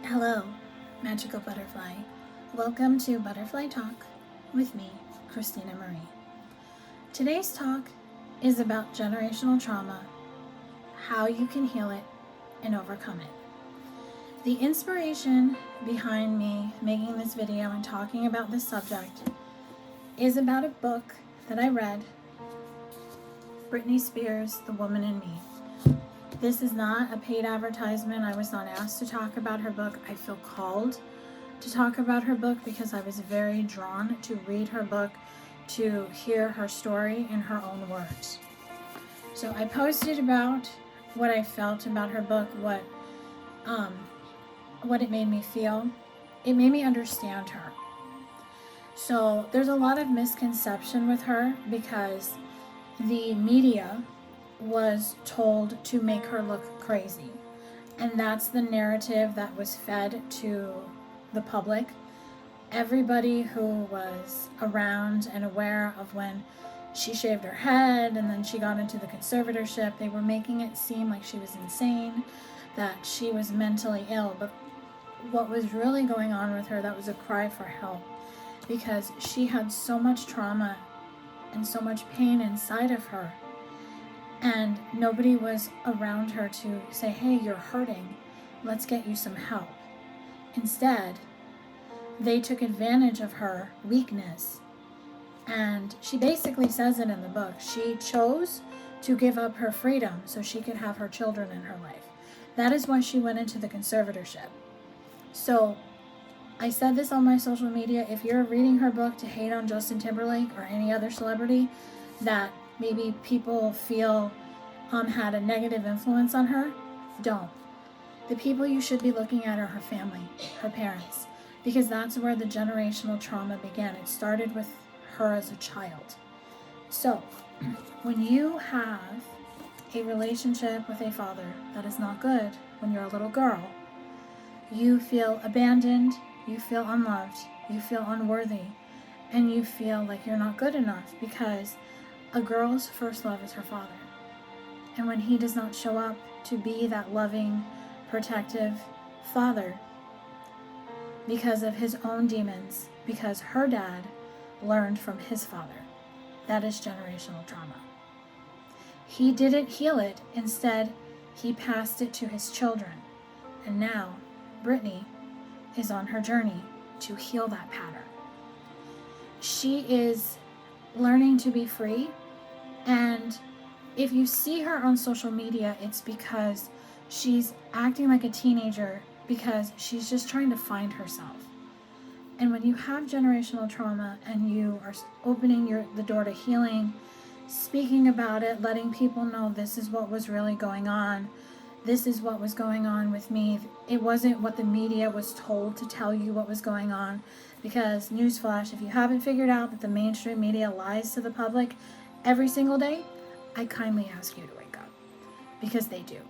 Hello, magical butterfly. Welcome to Butterfly Talk with me, Christina Marie. Today's talk is about generational trauma, how you can heal it and overcome it. The inspiration behind me making this video and talking about this subject is about a book that I read, Britney Spears' The Woman in Me. This is not a paid advertisement. I was not asked to talk about her book. I feel called to talk about her book because I was very drawn to read her book, to hear her story in her own words. So I posted about what I felt about her book, what it made me feel. It made me understand her. So there's a lot of misconception with her because the media was told to make her look crazy, and that's the narrative that was fed to the public. Everybody who was around and aware of when she shaved her head and then she got into the conservatorship, they were making it seem like she was insane, that she was mentally ill. But what was really going on with her, that was a cry for help, because she had so much trauma and so much pain inside of her. And nobody was around her to say, hey, you're hurting, let's get you some help. Instead, they took advantage of her weakness. And she basically says it in the book. She chose to give up her freedom so she could have her children in her life. That is why she went into the conservatorship. So I said this on my social media. If you're reading her book to hate on Justin Timberlake or any other celebrity that maybe people feel had a negative influence on her, don't. The people you should be looking at are her family, her parents, because that's where the generational trauma began. It started with her as a child. So when you have a relationship with a father that is not good when you're a little girl, you feel abandoned, you feel unloved, you feel unworthy, and you feel like you're not good enough, because a girl's first love is her father. And when he does not show up to be that loving, protective father because of his own demons, because her dad learned from his father, that is generational trauma. He didn't heal it. Instead, he passed it to his children. And now, Britney is on her journey to heal that pattern. She is learning to be free, and if you see her on social media, it's because she's acting like a teenager because she's just trying to find herself. And when you have generational trauma and you are opening the door to healing, speaking about it, letting people know this is what was really going on, this is what was going on with me. It wasn't what the media was told to tell you what was going on, because newsflash, if you haven't figured out that the mainstream media lies to the public every single day, I kindly ask you to wake up, because they do.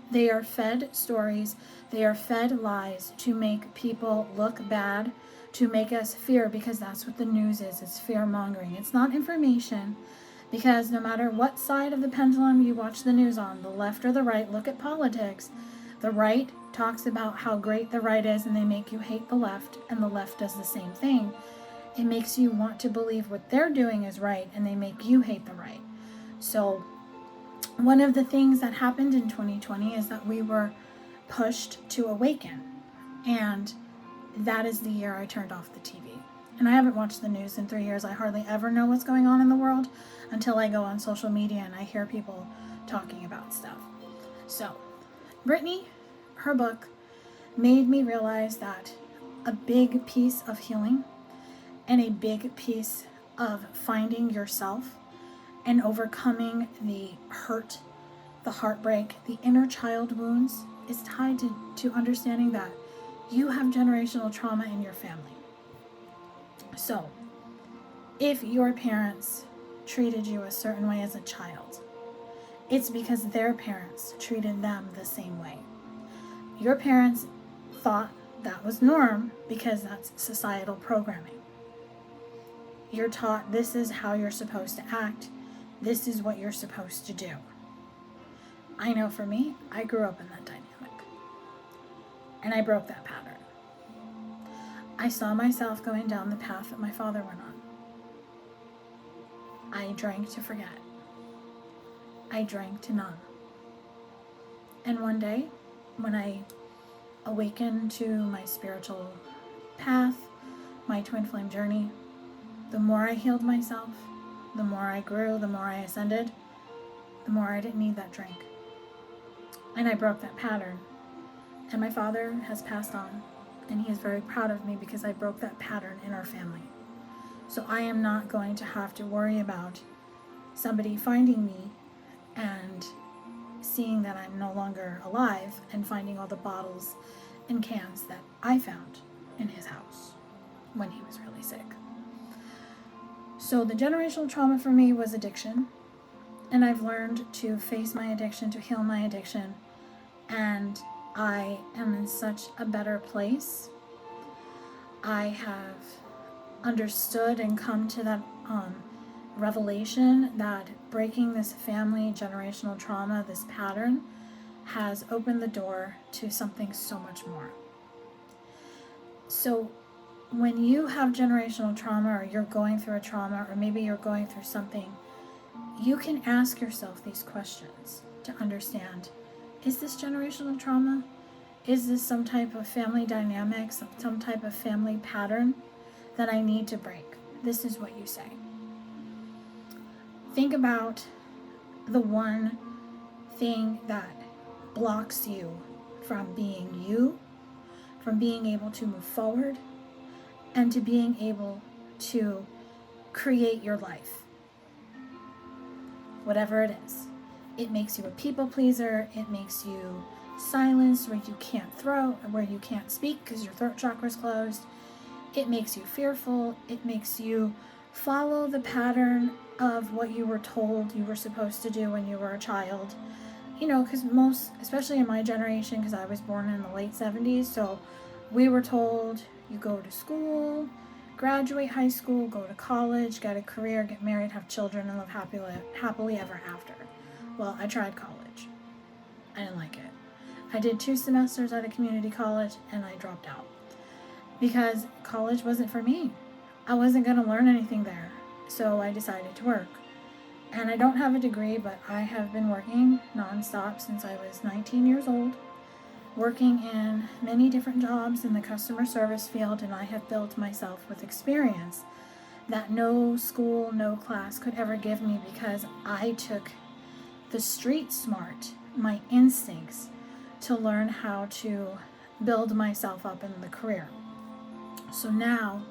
They are fed stories, they are fed lies to make people look bad, to make us fear, because that's what the news is. It's fear mongering. It's not information, because no matter what side of the pendulum you watch the news on, the left or the right, look at politics. The right talks about how great the right is and they make you hate the left, and the left does the same thing. It makes you want to believe what they're doing is right and they make you hate the right. So one of the things that happened in 2020 is that we were pushed to awaken, and that is the year I turned off the TV. And I haven't watched the news in 3 years. I hardly ever know what's going on in the world until I go on social media and I hear people talking about stuff. So Britney, her book, made me realize that a big piece of healing and a big piece of finding yourself and overcoming the hurt, the heartbreak, the inner child wounds is tied to understanding that you have generational trauma in your family. So, if your parents treated you a certain way as a child, it's because their parents treated them the same way. Your parents thought that was norm because that's societal programming. You're taught this is how you're supposed to act. This is what you're supposed to do. I know for me, I grew up in that dynamic. And I broke that pattern. I saw myself going down the path that my father went on. I drank to forget. I drank to numb. And one day, when I awakened to my spiritual path, my twin flame journey, the more I healed myself, the more I grew, the more I ascended, the more I didn't need that drink. And I broke that pattern. And my father has passed on, and he is very proud of me because I broke that pattern in our family. So I am not going to have to worry about somebody finding me and seeing that I'm no longer alive and finding all the bottles and cans that I found in his house when he was really sick. So the generational trauma for me was addiction, and I've learned to face my addiction, to heal my addiction, and I am in such a better place. I have understood and come to that revelation that breaking this family generational trauma, this pattern, has opened the door to something so much more. So when you have generational trauma, or you're going through a trauma, or maybe you're going through something, you can ask yourself these questions to understand, is this generational trauma? Is this some type of family dynamic, some type of family pattern that I need to break? This is what you say. Think about the one thing that blocks you from being you, from being able to move forward, and to being able to create your life. Whatever it is. It makes you a people pleaser. It makes you silenced, where you can't throw, where you can't speak because your throat chakra is closed. It makes you fearful. It makes you follow the pattern of what you were told you were supposed to do when you were a child. You know, because most, especially in my generation, because I was born in the late 70s, so we were told you go to school, graduate high school, go to college, get a career, get married, have children, and live happily ever after. Well, I tried college. I didn't like it. I did 2 semesters at a community college and I dropped out because college wasn't for me. I wasn't going to learn anything there. So I decided to work. And I don't have a degree, but I have been working nonstop since I was 19 years old, working in many different jobs in the customer service field, and I have built myself with experience that no school, no class could ever give me, because I took the street smart, my instincts, to learn how to build myself up in the career. So now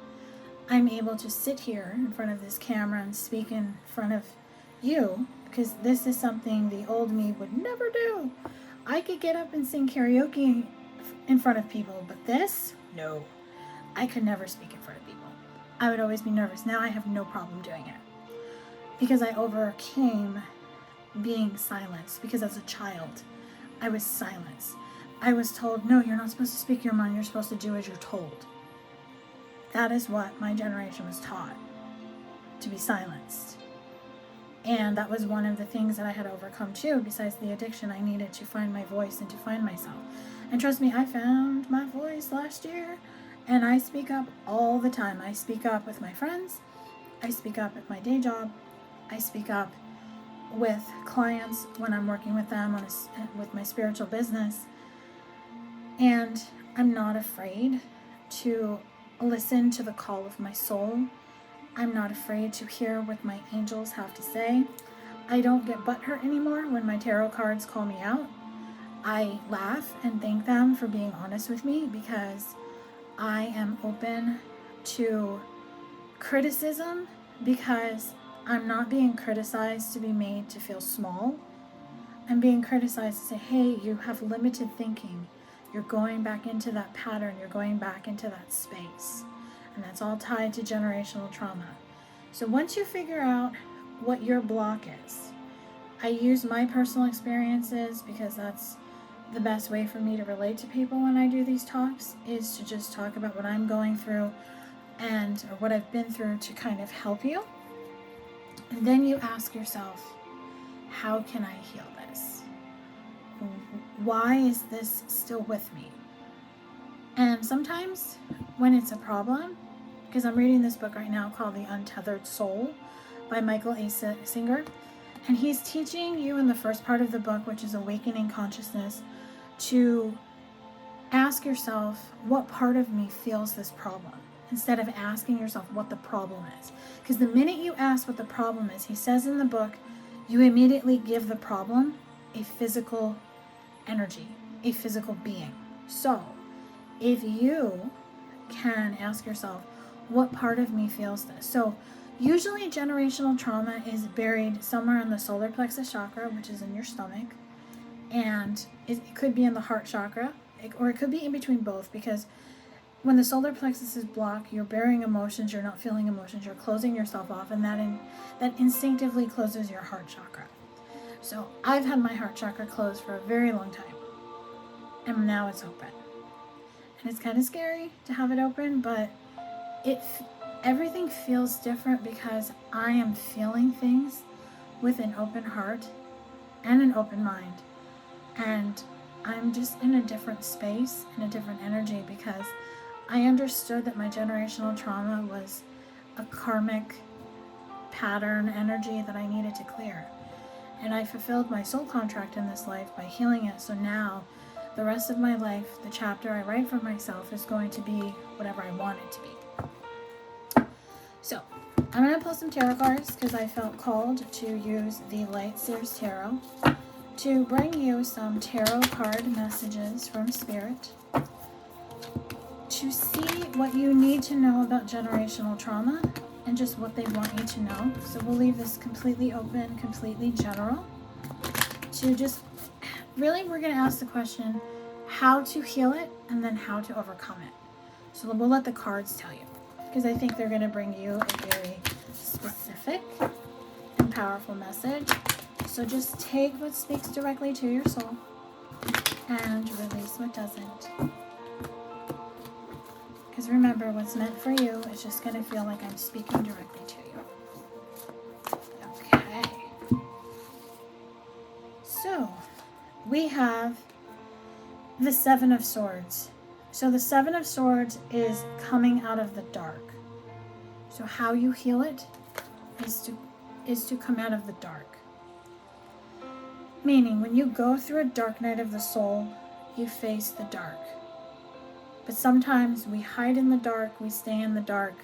I'm able to sit here in front of this camera and speak in front of you, because this is something the old me would never do. I could get up and sing karaoke in front of people, but this, no. I could never speak in front of people. I would always be nervous. Now I have no problem doing it because I overcame being silenced, because as a child I was silenced. I was told, no, you're not supposed to speak your mind, you're supposed to do as you're told. That is what my generation was taught, to be silenced. And that was one of the things that I had overcome too. Besides the addiction, I needed to find my voice and to find myself. And trust me, I found my voice last year, and I speak up all the time. I speak up with my friends, I speak up at my day job, I speak up with clients when I'm working with them with my spiritual business. And I'm not afraid to listen to the call of my soul. I'm not afraid to hear what my angels have to say. I don't get butthurt anymore when my tarot cards call me out. I laugh and thank them for being honest with me, because I am open to criticism, because I'm not being criticized to be made to feel small. I'm being criticized to say, hey, you have limited thinking. You're going back into that pattern. You're going back into that space. And that's all tied to generational trauma. So once you figure out what your block is, I use my personal experiences because that's the best way for me to relate to people when I do these talks, is to just talk about what I'm going through or what I've been through to kind of help you. And then you ask yourself, how can I heal this? Why is this still with me? And sometimes when it's a problem, because I'm reading this book right now called The Untethered Soul by Michael A. Singer, and he's teaching you in the first part of the book, which is awakening consciousness, to ask yourself, what part of me feels this problem? Instead of asking yourself what the problem is. Because the minute you ask what the problem is, he says in the book, you immediately give the problem a physical energy, a physical being. So, if you can ask yourself, what part of me feels this? So, usually generational trauma is buried somewhere in the solar plexus chakra, which is in your stomach, and it could be in the heart chakra, or it could be in between both, because when the solar plexus is blocked, you're burying emotions, you're not feeling emotions, you're closing yourself off, and that instinctively closes your heart chakra. So I've had my heart chakra closed for a very long time, and now it's open. And it's kind of scary to have it open, but everything feels different because I am feeling things with an open heart and an open mind. And I'm just in a different space, in a different energy, because I understood that my generational trauma was a karmic pattern energy that I needed to clear. And I fulfilled my soul contract in this life by healing it. So now, the rest of my life, the chapter I write for myself is going to be whatever I want it to be. So, I'm going to pull some tarot cards because I felt called to use the Light Seers Tarot to bring you some tarot card messages from Spirit to see what you need to know about generational trauma and just what they want you to know. So we'll leave this completely open, completely general, to just really, we're going to ask the question, how to heal it and then how to overcome it. So we'll let the cards tell you, because I think they're going to bring you a very specific and powerful message. So just take what speaks directly to your soul and release what doesn't. Because remember, what's meant for you is just going to feel like I'm speaking directly to you. Okay. So, we have the Seven of Swords. So the Seven of Swords is coming out of the dark. So how you heal it is to come out of the dark. Meaning, when you go through a dark night of the soul, you face the dark. But sometimes we hide in the dark, we stay in the dark,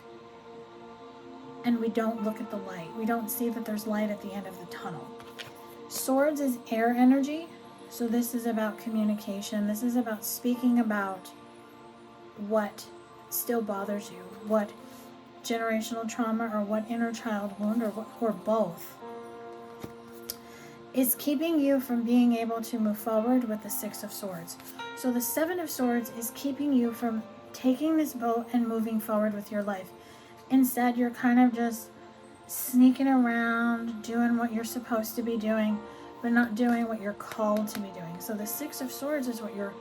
and we don't look at the light. We don't see that there's light at the end of the tunnel. Swords is air energy, so this is about communication. This is about speaking about what still bothers you, what generational trauma or what inner child wound or both is keeping you from being able to move forward with the Six of Swords. So the Seven of Swords is keeping you from taking this boat and moving forward with your life. Instead, you're kind of just sneaking around, doing what you're supposed to be doing, but not doing what you're called to be doing. So the Six of Swords is what you're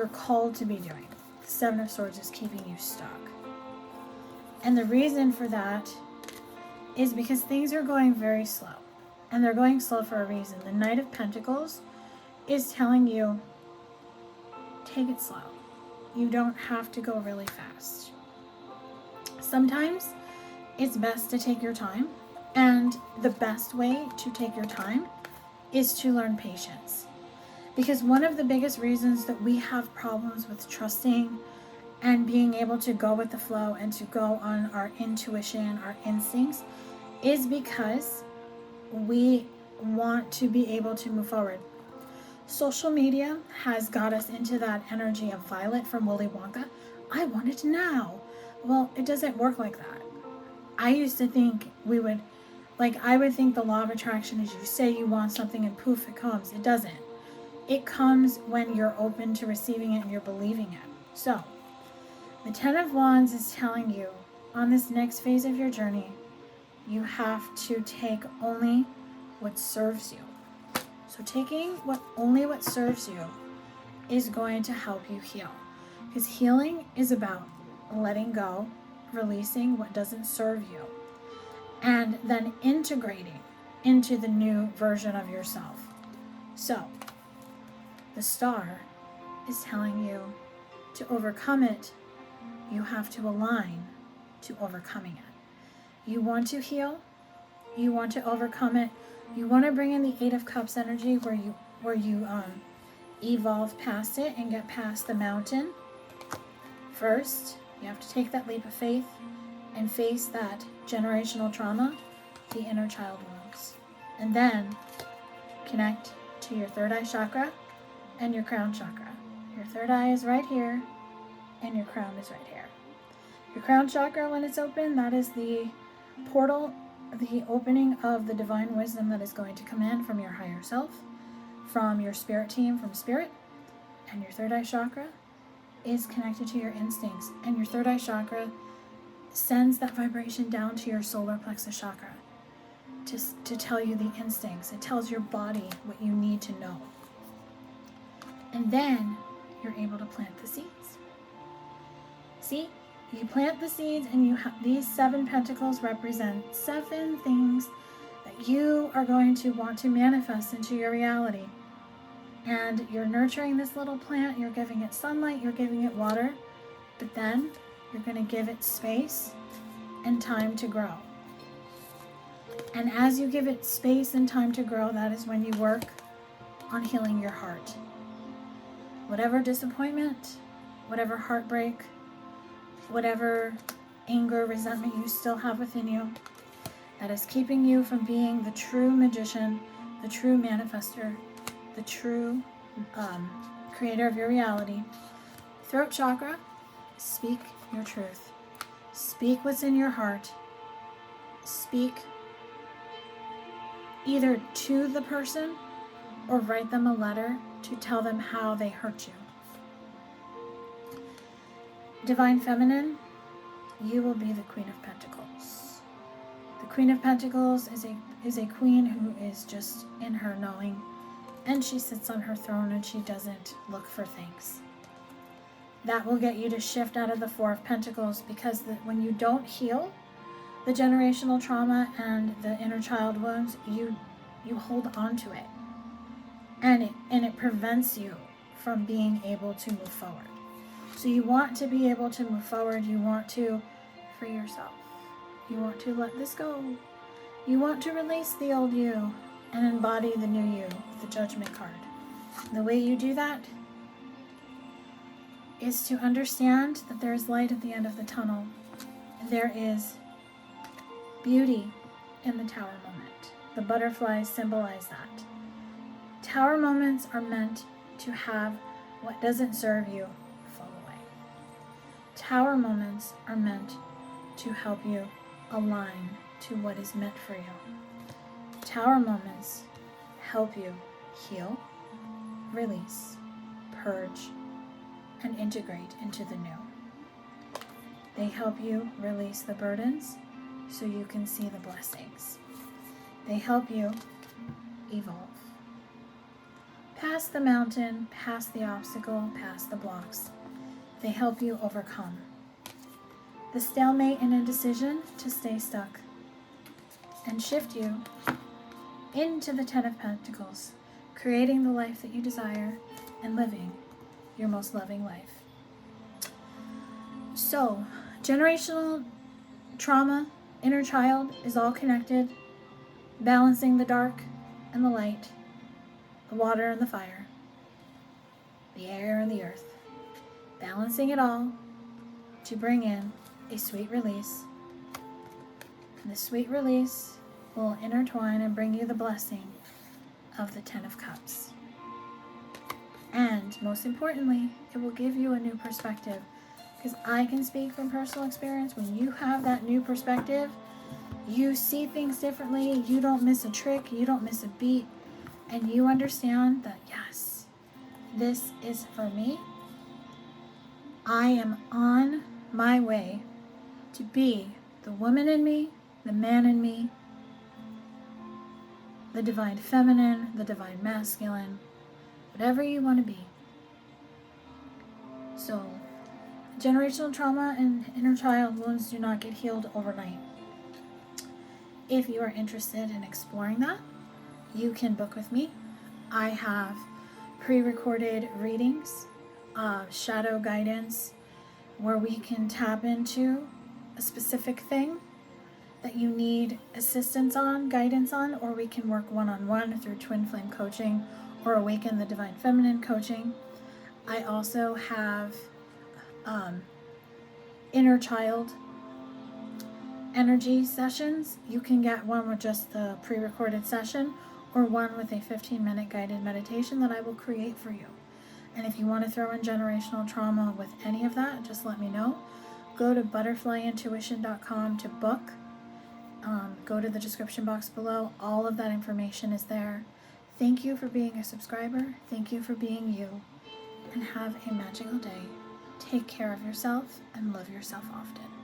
called to be doing. The Seven of Swords is keeping you stuck. And the reason for that is because things are going very slow. And they're going slow for a reason. The Knight of Pentacles is telling you, take it slow. You don't have to go really fast. Sometimes it's best to take your time. And the best way to take your time is to learn patience. Because one of the biggest reasons that we have problems with trusting and being able to go with the flow and to go on our intuition, our instincts, is because we want to be able to move forward. Social media has got us into that energy of Violet from Willy Wonka. I want it now. Well, it doesn't work like that. I used to think I would think the law of attraction is you say you want something and poof, it comes. It doesn't. It comes when you're open to receiving it and you're believing it. So, the Ten of Wands is telling you on this next phase of your journey, you have to take only what serves you. So taking only what serves you is going to help you heal. Because healing is about letting go, releasing what doesn't serve you, and then integrating into the new version of yourself. So, the Star is telling you, to overcome it, you have to align to overcoming it. You want to heal, you want to overcome it, you want to bring in the Eight of Cups energy where you evolve past it and get past the mountain. First, you have to take that leap of faith and face that generational trauma, the inner child wounds. And then connect to your third eye chakra and your crown chakra. Your third eye is right here and your crown is right here. Your crown chakra, when it's open, that is the portal, the opening of the divine wisdom that is going to come in from your higher self, from your spirit team, from spirit. And your third eye chakra is connected to your instincts. And your third eye chakra sends that vibration down to your solar plexus chakra to tell you the instincts. It tells your body what you need to know. And then you're able to plant the seeds. See? You plant the seeds, and you have these 7 pentacles represent 7 things that you are going to want to manifest into your reality. And you're nurturing this little plant, you're giving it sunlight, you're giving it water, but then you're going to give it space and time to grow. And as you give it space and time to grow, that is when you work on healing your heart. Whatever disappointment, whatever heartbreak, whatever anger, resentment you still have within you that is keeping you from being the true magician, the true manifester, the true creator of your reality. Throat chakra, speak your truth. Speak what's in your heart. Speak either to the person or write them a letter to tell them how they hurt you. Divine Feminine, you will be the Queen of Pentacles. The Queen of Pentacles is a queen who is just in her knowing, and she sits on her throne and she doesn't look for things. That will get you to shift out of the Four of Pentacles, because when you don't heal the generational trauma and the inner child wounds, you hold on to it, and it prevents you from being able to move forward. So you want to be able to move forward. You want to free yourself. You want to let this go. You want to release the old you and embody the new you with the Judgment card. The way you do that is to understand that there is light at the end of the tunnel. There is beauty in the tower moment. The butterflies symbolize that. Tower moments are meant to have what doesn't serve you fall away. Tower moments are meant to help you align to what is meant for you. Tower moments help you heal, release, purge, and integrate into the new. They help you release the burdens so you can see the blessings. They help you evolve. Past the mountain, past the obstacle, past the blocks. They help you overcome the stalemate and indecision to stay stuck, and shift you into the Ten of Pentacles, creating the life that you desire and living your most loving life. So, generational trauma, inner child is all connected, balancing the dark and the light, the water and the fire, the air and the earth, balancing it all to bring in a sweet release. And the sweet release will intertwine and bring you the blessing of the Ten of Cups. And most importantly, it will give you a new perspective. Because I can speak from personal experience, when you have that new perspective, you see things differently, you don't miss a trick, you don't miss a beat, and you understand that, yes, this is for me. I am on my way to be the woman in me, the man in me, the divine feminine, the divine masculine, whatever you want to be. So, generational trauma and inner child wounds do not get healed overnight. If you are interested in exploring that, you can book with me. I have pre-recorded readings shadow guidance where we can tap into a specific thing that you need assistance on, guidance on, or we can work one-on-one through twin flame coaching or awaken the divine feminine coaching. I also have inner child energy sessions. You can get one with just the pre-recorded session or one with a 15-minute guided meditation that I will create for you. And if you want to throw in generational trauma with any of that, just let me know. Go to butterflyintuition.com to book. Go to the description box below. All of that information is there. Thank you for being a subscriber. Thank you for being you. And have a magical day. Take care of yourself and love yourself often.